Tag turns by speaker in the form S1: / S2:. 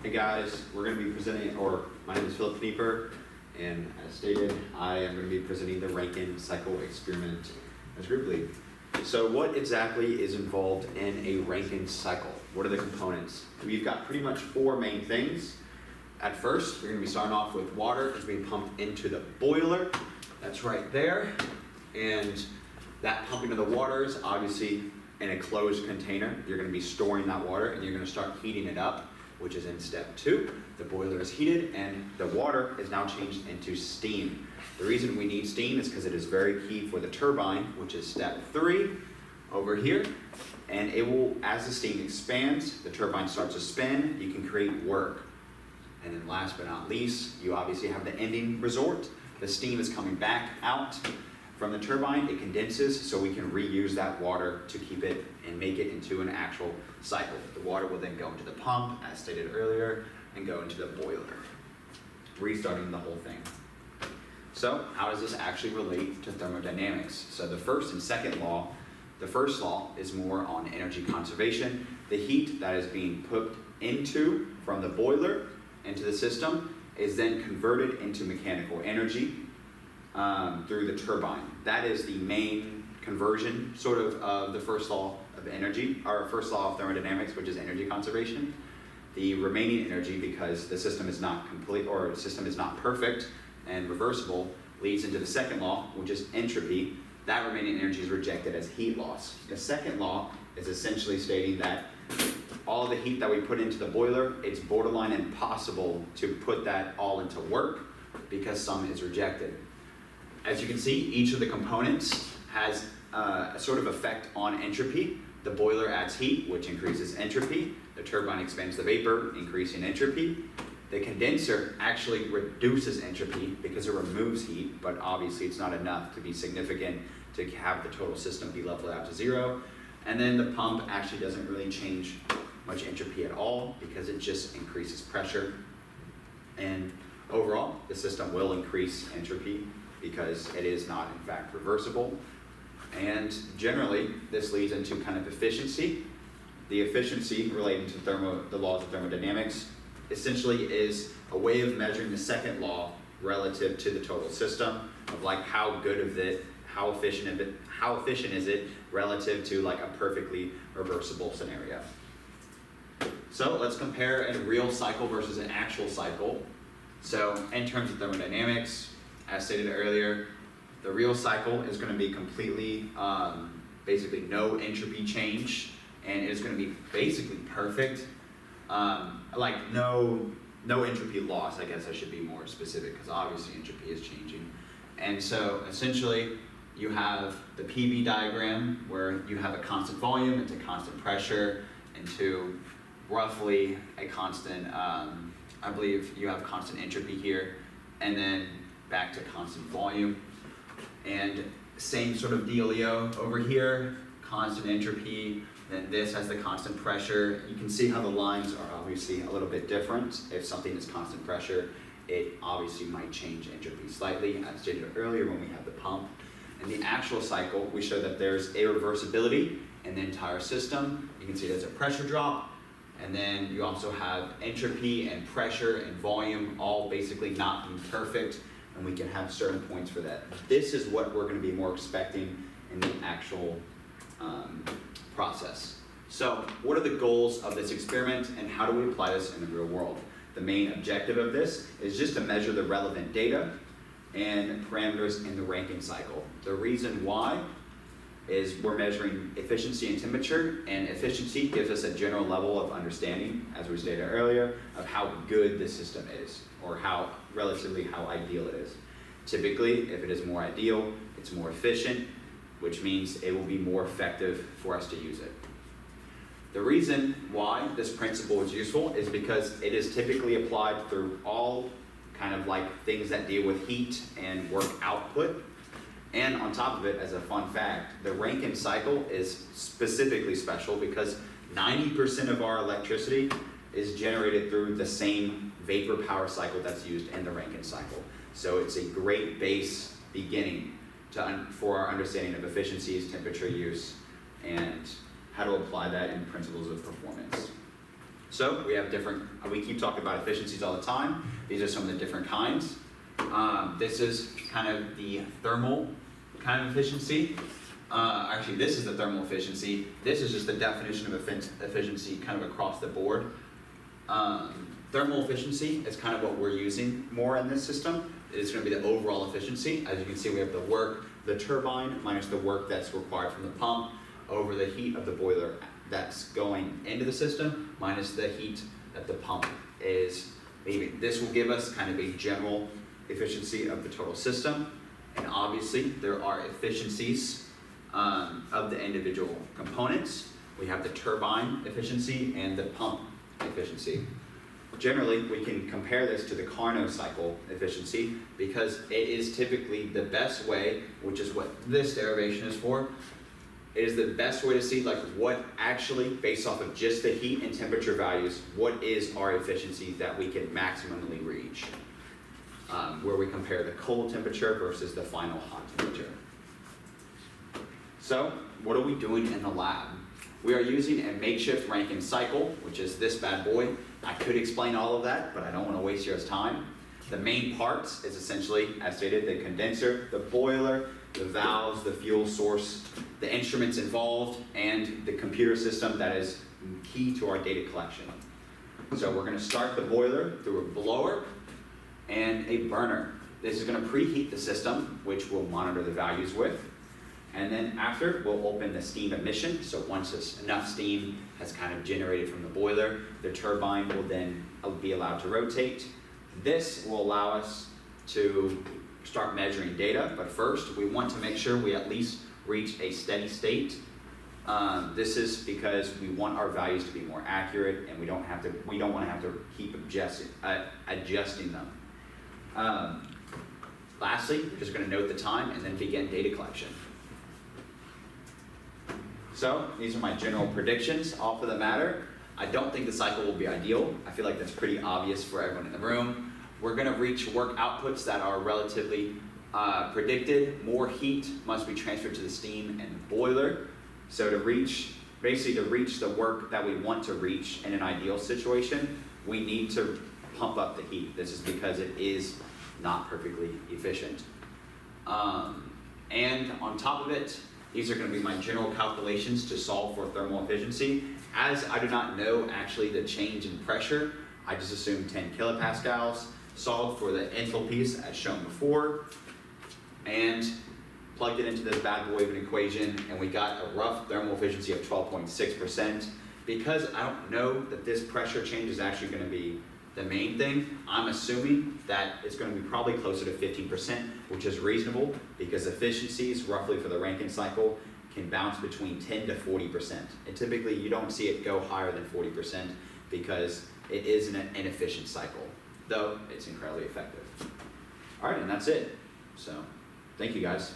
S1: Hey guys, we're going to be presenting, my name is Knieper, and as stated, I am going to be presenting the Rankine cycle experiment as group lead. So what exactly is involved in a Rankine cycle? What are the components? We've got pretty much four main things. At first, we're going to be starting off with water that's being pumped into the boiler. That's right there. And that pumping of the water is obviously in a closed container. You're going to be storing that water and you're going to start heating it up, which is in step 2. The boiler is heated and the water is now changed into steam. The reason we need steam is because it is very key for the turbine, which is step 3 over here. And it will, as the steam expands, the turbine starts to spin, you can create work. And then last but not least, you obviously have the ending resort. The steam is coming back out from the turbine, it condenses, so we can reuse that water to keep it and make it into an actual cycle. The water will then go into the pump, as stated earlier, and go into the boiler, restarting the whole thing. So how does this actually relate to thermodynamics? So the first and second law, the first law is more on energy conservation. The heat that is being put into from the boiler into the system is then converted into mechanical energy through the turbine. That is the main conversion sort of the first law of energy, or first law of thermodynamics, which is energy conservation. The remaining energy, because the system is not complete or the system is not perfect and reversible, leads into the second law, which is entropy. That remaining energy is rejected as heat loss. The second law is essentially stating that all the heat that we put into the boiler, it's borderline impossible to put that all into work because some is rejected. As you can see, each of the components has a sort of effect on entropy. The boiler adds heat, which increases entropy. The turbine expands the vapor, increasing entropy. The condenser actually reduces entropy because it removes heat, but obviously it's not enough to be significant to have the total system be leveled out to 0. And then the pump actually doesn't really change much entropy at all because it just increases pressure. And overall, the system will increase entropy because it is not in fact reversible. And generally, this leads into kind of efficiency. The efficiency relating to the laws of thermodynamics essentially is a way of measuring the second law relative to the total system of like how good of it, how efficient is it relative to like a perfectly reversible scenario. So let's compare a real cycle versus an actual cycle. So in terms of thermodynamics, as stated earlier, the real cycle is going to be completely, basically no entropy change, and it's going to be basically perfect. Like no entropy loss, I guess I should be more specific, because obviously entropy is changing. And so essentially, you have the PV diagram where you have a constant volume into constant pressure into roughly a constant, I believe you have constant entropy here, and then back to constant volume. And same sort of dealio over here, constant entropy, then this has the constant pressure. You can see how the lines are obviously a little bit different. If something is constant pressure, it obviously might change entropy slightly, as stated earlier when we have the pump. In the actual cycle, we show that there's irreversibility in the entire system. You can see there's a pressure drop, and then you also have entropy and pressure and volume all basically not being perfect, and we can have certain points for that. This is what we're going to be more expecting in the actual process. So what are the goals of this experiment and how do we apply this in the real world? The main objective of this is just to measure the relevant data and parameters in the Rankine cycle. The reason why is we're measuring efficiency and temperature, and efficiency gives us a general level of understanding, as we stated earlier, of how good the system is, or how ideal it is. Typically, if it is more ideal, it's more efficient, which means it will be more effective for us to use it. The reason why this principle is useful is because it is typically applied through all kind of like things that deal with heat and work output. And on top of it, as a fun fact, the Rankine cycle is specifically special because 90% of our electricity is generated through the same vapor power cycle that's used in the Rankine cycle. So it's a great base beginning for our understanding of efficiencies, temperature use, and how to apply that in principles of performance.
S2: So we have different, we keep talking about efficiencies all the time. These are some of the different kinds. This is kind of the thermal kind of efficiency. Actually, this is the thermal efficiency. This is just the definition of efficiency kind of across the board. Thermal efficiency is kind of what we're using more in this system. It's going to be the overall efficiency. As you can see, we have the work, the turbine, minus the work that's required from the pump, over the heat of the boiler that's going into the system, minus the heat that the pump is leaving. This will give us kind of a general efficiency of the total system. And obviously, there are efficiencies of the individual components. We have the turbine efficiency and the pump efficiency. Generally, we can compare this to the Carnot cycle efficiency because it is typically the best way, which is what this derivation is for. It is the best way to see like what actually, based off of just the heat and temperature values, what is our efficiency that we can maximally reach. Where we compare the cold temperature versus the final hot temperature. So, what are we doing in the lab? We are using a makeshift Rankine cycle, which is this bad boy. I could explain all of that, but I don't want to waste your time. The main parts is essentially, as stated, the condenser, the boiler, the valves, the fuel source, the instruments involved, and the computer system that is key to our data collection. So we're going to start the boiler through a blower and a burner. This is going to preheat the system, which we'll monitor the values with. And then after, we'll open the steam emission. So once enough steam has kind of generated from the boiler, the turbine will then be allowed to rotate. This will allow us to start measuring data, but first we want to make sure we at least reach a steady state. This is because we want our values to be more accurate, and we don't want to have to keep adjusting them. Lastly, we're just going to note the time and then begin data collection. So these are my general predictions off of the matter. I don't think the cycle will be ideal. I feel like that's pretty obvious for everyone in the room. We're going to reach work outputs that are relatively predicted. More heat must be transferred to the steam and the boiler. So to reach the work that we want to reach in an ideal situation, we need to pump up the heat. This is because it is not perfectly efficient. And on top of it, these are going to be my general calculations to solve for thermal efficiency. As I do not know actually the change in pressure, I just assume 10 kilopascals, solved for the enthalpies as shown before, and plugged it into this bad boy of an equation, and we got a rough thermal efficiency of 12.6%. Because I don't know that this pressure change is actually going to be the main thing, I'm assuming that it's going to be probably closer to 15%, which is reasonable because efficiencies, roughly for the Rankine cycle, can bounce between 10 to 40%. And typically you don't see it go higher than 40% because it is an inefficient cycle, though it's incredibly effective. All right, and that's it. So, thank you guys.